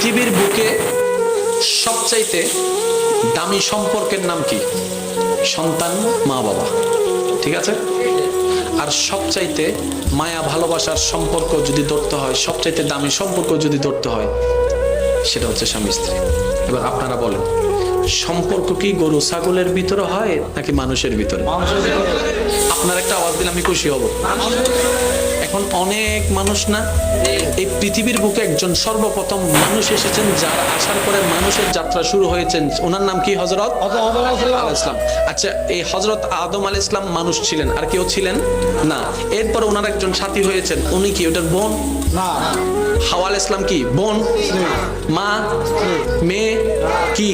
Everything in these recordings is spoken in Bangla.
পৃথিবীর বুকে সবচাইতে দামি সম্পর্কের নাম কি? সন্তান, মা বাবা, ঠিক আছে? আর সবচাইতে মায়া ভালোবাসার সম্পর্ক যদি ধরতে হয়, সবচাইতে দামি সম্পর্ক যদি ধরতে হয়, সেটা হচ্ছে স্বামী স্ত্রী। এবার আপনারা বলেন, সম্পর্ক কি গরু ছাগলের ভিতরে হয় নাকি মানুষের ভিতরে? আপনার একটা আওয়াজ দিলে আমি খুশি হব। এখন অনেক মানুষ না, এই পৃথিবীর বুকে একজন সর্বপ্রথম মানুষ এসেছেন, যার আসার পরে মানুষের যাত্রা শুরু হয়েছেন, ওনার নাম কি? হযরত আদম আলাইহিস সালাম। আচ্ছা, এই হযরত আদম আলাইহিস সালাম মানুষ ছিলেন, আর কেউ ছিলেন না। এরপর ওনার একজন সাথী হয়েছেন, উনি কি ওটার বোন? না। হাওয়া আলাইহিস সালাম কি বোন? মা, মেয়ে কি?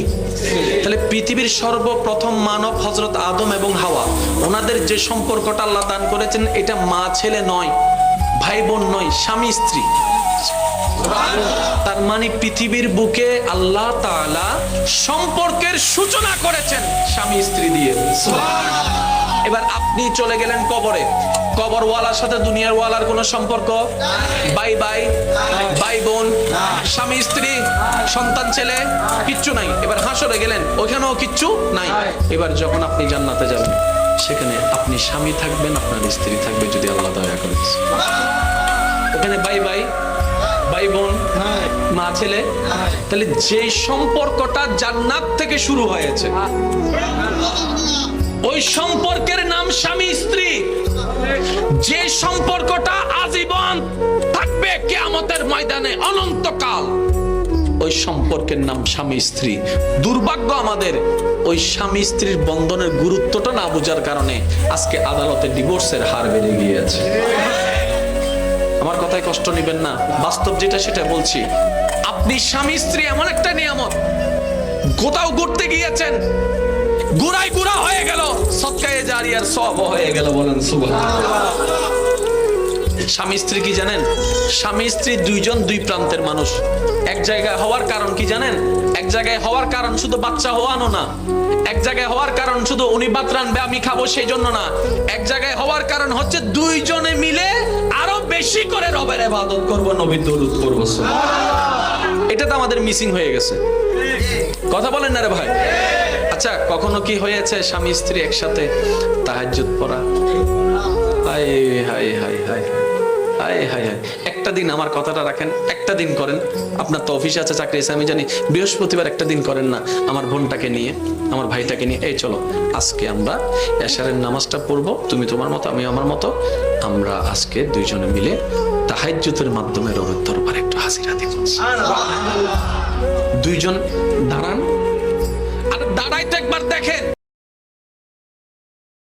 তাহলে পৃথিবীর সর্বপ্রথম মানব হযরত আদম এবং হাওয়া, ওনাদের যে সম্পর্কটা আল্লাহ দান করেছেন, এটা মা ছেলে নয়, ভাই বোন নয়, স্বামী স্ত্রী। তার মানে পৃথিবীর বুকে আল্লাহ তাআলা সম্পর্কের সূচনা করেছেন স্বামী স্ত্রী দিয়ে। এবার আপনি চলে গেলেন কবরে, কবরওয়ালার সাথে দুনিয়ার ওয়ালার কোনো সম্পর্ক? ভাই ভাই, ভাই বোন, স্বামী স্ত্রী, সন্তান ছেলে, কিচ্ছু নাই। এবার হাসরে গেলেন, ওখানেও কিচ্ছু নাই। এবার যখন আপনি জান্নাতে যাবেন, সেখানে আপনি স্বামী থাকবেন, আপনার স্ত্রী থাকবে, যদি আল্লাহ দয়া করে। ওখানে ভাই ভাই, ভাই বোন, মা ছেলে। তাহলে যে সম্পর্কটা জান্নাত থেকে শুরু হয়েছে, ওই সম্পর্কের নাম স্বামী স্ত্রী। যে সম্পর্কটা আজীবন থাকবে কিয়ামতের ময়দানে অনন্তকাল, ওই সম্পর্কের নাম স্বামী স্ত্রী। দুর্ভাগ্য আমাদের, ওই স্বামী স্ত্রীর বন্ধনের গুরুত্বটা না বোঝার কারণে আজকে আদালতে ডিভোর্সের হার বেড়ে গিয়েছে। আমার কথায় কষ্ট নেবেন না, বাস্তব যেটা সেটা বলছি। আপনি স্বামী স্ত্রী এমন একটা নিয়ামত, কোথাও ঘুরতে গিয়েছেন, গুড়াই গুড়া হয়ে গেল, সদকায়ে জারিয়ার সওয়াব হয়ে গেল, বলেন সুবহানাল্লাহ। স্বামী স্ত্রী কি জানেন? স্বামী স্ত্রী দুইজন দুই প্রান্তের মানুষ। এক জায়গায় হওয়ার কারণ কি জানেন? এক জায়গায় হওয়ার কারণ শুধু বাচ্চা হওয়ানো না, এক জায়গায় হওয়ার কারণ শুধু উনি ভাত রান্নবে আমি খাবো সেই জন্য না। এক জায়গায় হওয়ার কারণ হচ্ছে দুইজনে মিলে আরো বেশি করে রবের ইবাদত করব, নবীর দরুদ পড়ব। সুবহানাল্লাহ। এটা তো আমাদের মিসিং হয়ে গেছে। কথা বলেন না রে ভাই? আচ্ছা, কখনো কি হয়েছে স্বামী স্ত্রী একসাথে তাহাজ্জুদ পড়া? হায় হায় হায় হায় হায় হায় হায়। একটা দিন, আমার কথাটা রাখেন, একটা দিন করেন। আপনার তো অফিসে আছে, চাকরি আছে, আমি জানি। বৃহস্পতিবার একটা দিন করেন না, আমার বোনটাকে নিয়ে, আমার ভাইটাকে নিয়ে, এই চলো আজকে আমরা এশারের নামাজটা পড়বো, তুমি তোমার মতো আমি আমার মতো, আমরা আজকে দুইজনে মিলে তাহাজ্জুদের মাধ্যমে রবের দরবারে একটু হাজিরা দিব। দুইজন দাঁড়ান, আর দাঁড়াইতে একবার দেখেন।